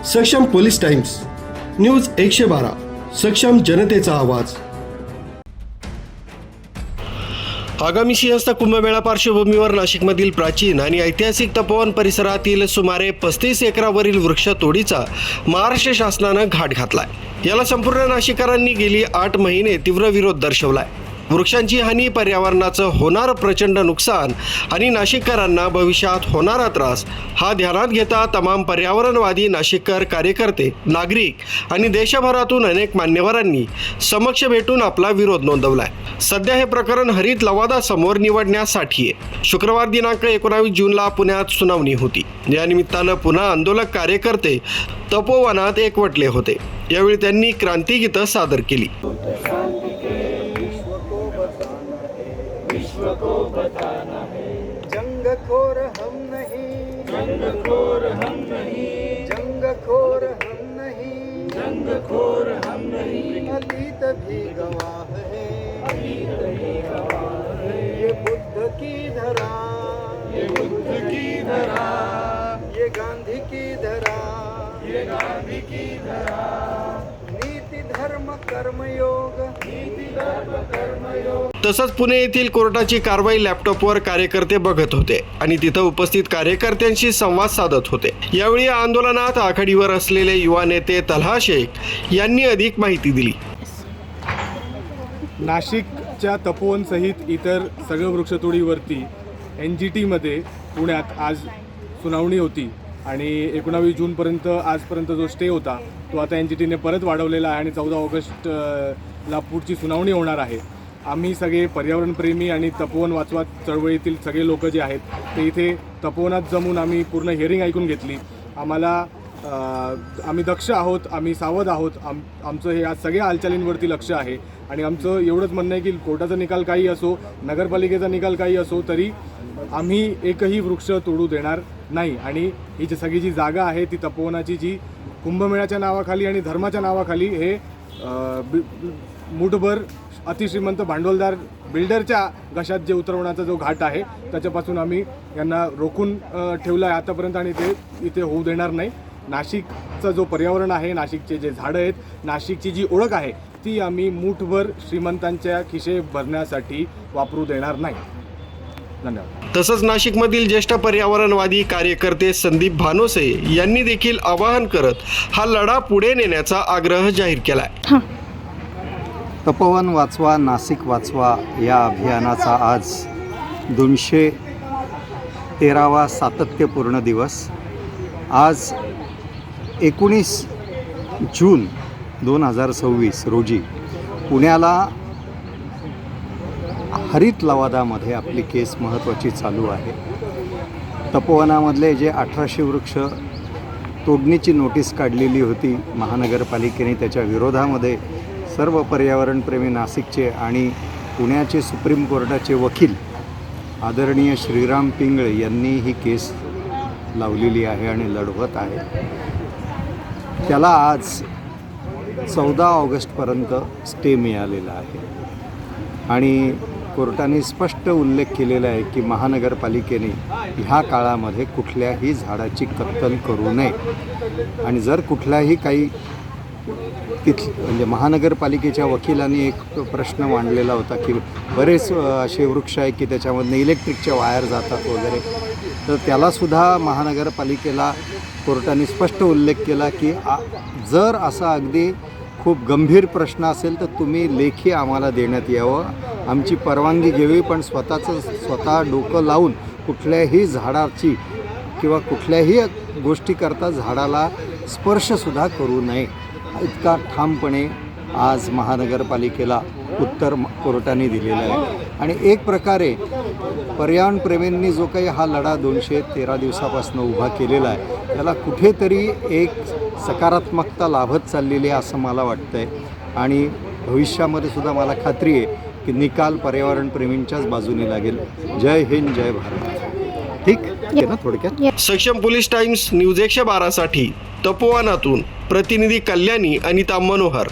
सक्षम police times, news 112, सक्षम जनतेचा आवाज। आगामी सिंहस्थ कुंभमेळा पार्श्वभूमीवर नाशिकमधील प्राचीन आणि ऐतिहासिक तपोवन परिसरातील सुमारे 35 एकरावरील वृक्षतोडीचा महाराष्ट्र शासनानं घाट घातलाय। याला संपूर्ण नाशिककरांनी गेली 8 महिने तीव्र विरोध दर्शवलाय। वृक्षांची हानी, पर्यावरणाचं होणारं प्रचंड नुकसान आणि नाशिककरांना भविष्यात होणारा त्रास हा ध्यानात घेता तमाम पर्यावरणवादी नाशिककर कार्यकर्ते, नागरिक आणि देशभरातून अनेक मान्यवरांनी समक्ष भेटून आपला विरोध नोंदवलाय। सध्या हे प्रकरण हरित लवादा समोर निवडण्यासाठी आहे। शुक्रवार दिनांक 19 जूनला पुण्यात सुनावणी होती। या निमित्तानं पुन्हा आंदोलक कार्यकर्ते तपोवनात एकवटले होते। यावेळी त्यांनी क्रांतिगीतं सादर केली। विश्व को बताना है, जंगखोर हम नहीं, जंगखोर हम नहीं, जंगखोर हम नहीं, जंगखोर हम नहीं, अतीत भी गवाह है, अतीत भी गवाह है, ये बुद्ध की धरा, ये बुद्ध की धरा, ये गांधी की धरा, ये गांधी की धरा, नीति धर्म कर्मयोग, नीति धर्म कर्मयोग। तसंच पुणे येथील कोर्टाची कारवाई लॅपटॉपवर कार्यकर्ते बघत होते आणि तिथं उपस्थित कार्यकर्त्यांशी संवाद साधत होते। यावेळी या आंदोलनात आघाडीवर असलेले युवा नेते तल्हा शेख यांनी अधिक माहिती दिली। नाशिकच्या तपोवनसहित इतर सगळं वृक्षतोडीवरती NGTमध्ये पुण्यात आज सुनावणी होती आणि 19 जूनपर्यंत आजपर्यंत जो स्टे होता तो आता NGTने परत वाढवलेला आहे आणि 14 ऑगस्टला पुढची सुनावणी होणार आहे। आम्ही सगळे पर्यावरणप्रेमी आणि तपोवन वाचवा चळवळीतील सगळे लोक जे आहेत ते इथे तपोवनात जमून आम्ही पूर्ण हिअरिंग ऐकून घेतली। आम्ही दक्ष आहोत, आम्ही सावध आहोत, आमचं हे आज सगळ्या हालचालींवरती लक्ष आहे आणि आमचं एवढंच म्हणणं आहे की कोर्टाचा निकाल काही असो, नगरपालिकेचा निकाल काही असो, तरी आम्ही एकही वृक्ष तोडू देणार नाही आणि ही जी सगळी जी जागा आहे ती तपोवनाची, जी कुंभमेळ्याच्या नावाखाली आणि धर्माच्या नावाखाली हे मुठभर अतिश्रीमंत भांडवलदार बिल्डरच्या घशात जे उतरवण्याचा जो घाट आहे त्याच्यापासून आम्ही यांना रोखून ठेवलं आहे आतापर्यंत आणि ते इथे होऊ देणार नाही। नाशिकचं जो पर्यावरण आहे, नाशिकचे जे झाडं आहेत, नाशिकची जी ओळख आहे ती आम्ही मुठभर श्रीमंतांच्या खिशे भरण्यासाठी वापरू देणार नाही। धन्यवाद। तसंच नाशिकमधील ज्येष्ठ पर्यावरणवादी कार्यकर्ते संदीप भानोसे यांनी देखील आवाहन करत हा लढा पुढे नेण्याचा आग्रह जाहीर केलाय। तपोवन वाचवा, नाशिक वाचवा या अभियानाचा आज 213वा सातत्यपूर्ण दिवस। आज 19 जून 2026 रोजी पुण्याला हरित लवादामध्ये आपली केस महत्त्वाची चालू आहे। तपोवनामधले जे 1800 वृक्ष तोडणीची नोटीस काढलेली होती महानगरपालिकेने, त्याच्या विरोधामध्ये सर्व पर्यावरणप्रेमी नाशिकचे आणि पुण्याचे सुप्रीम कोर्टाचे वकील आदरणीय श्रीराम पिंगळे यांनी ही केस लावलेली आहे आणि लढवत आहे। त्याला आज 14 ऑगस्टपर्यंत स्टे मिळालेला आहे आणि कोर्टाने स्पष्ट उल्लेख केलेला आहे की महानगरपालिकेने ह्या काळामध्ये कुठल्याही झाडाची कत्तल करू नये आणि जर कुठलाही काही म्हणजे महानगरपालिकेच्या वकिलांनी एक प्रश्न मांडलेला होता की बरेच असे वृक्ष आहे की त्याच्यामधून इलेक्ट्रिकचे वायर जातात वगैरे, तर त्यालासुद्धा महानगरपालिकेला कोर्टाने स्पष्ट उल्लेख केला की जर असा अगदी खूप गंभीर प्रश्न असेल तर तुम्ही लेखी आम्हाला देण्यात यावं, आमची परवानगी घ्यावी, पण स्वतः डोकं लावून कुठल्याही झाडाची किंवा कुठल्याही गोष्टीकरता झाडाला स्पर्शसुद्धा करू नये इतका ठामपणे आज महानगरपालिकेला उत्तर कोर्टाने दिलेलं आहे। आणि एक प्रकारे पर्यावरणप्रेमींनी जो काही हा लढा 213 दिवसापासून उभा केलेला आहे त्याला कुठेतरी एक सकारात्मकता लाभत चाललेली आहे असं मला वाटतं आहे आणि भविष्यामध्ये सुद्धा मला खात्री आहे की निकाल पर्यावरणप्रेमींच्याच बाजूने लागेल। जय हिंद, जय भारत। ठीक। आहे ना थोडक्यात. सक्षम पोलीस टाइम्स न्यूज 112 साठी तपोवनातून प्रतिनिधी कल्याणी अनिता मनोहर.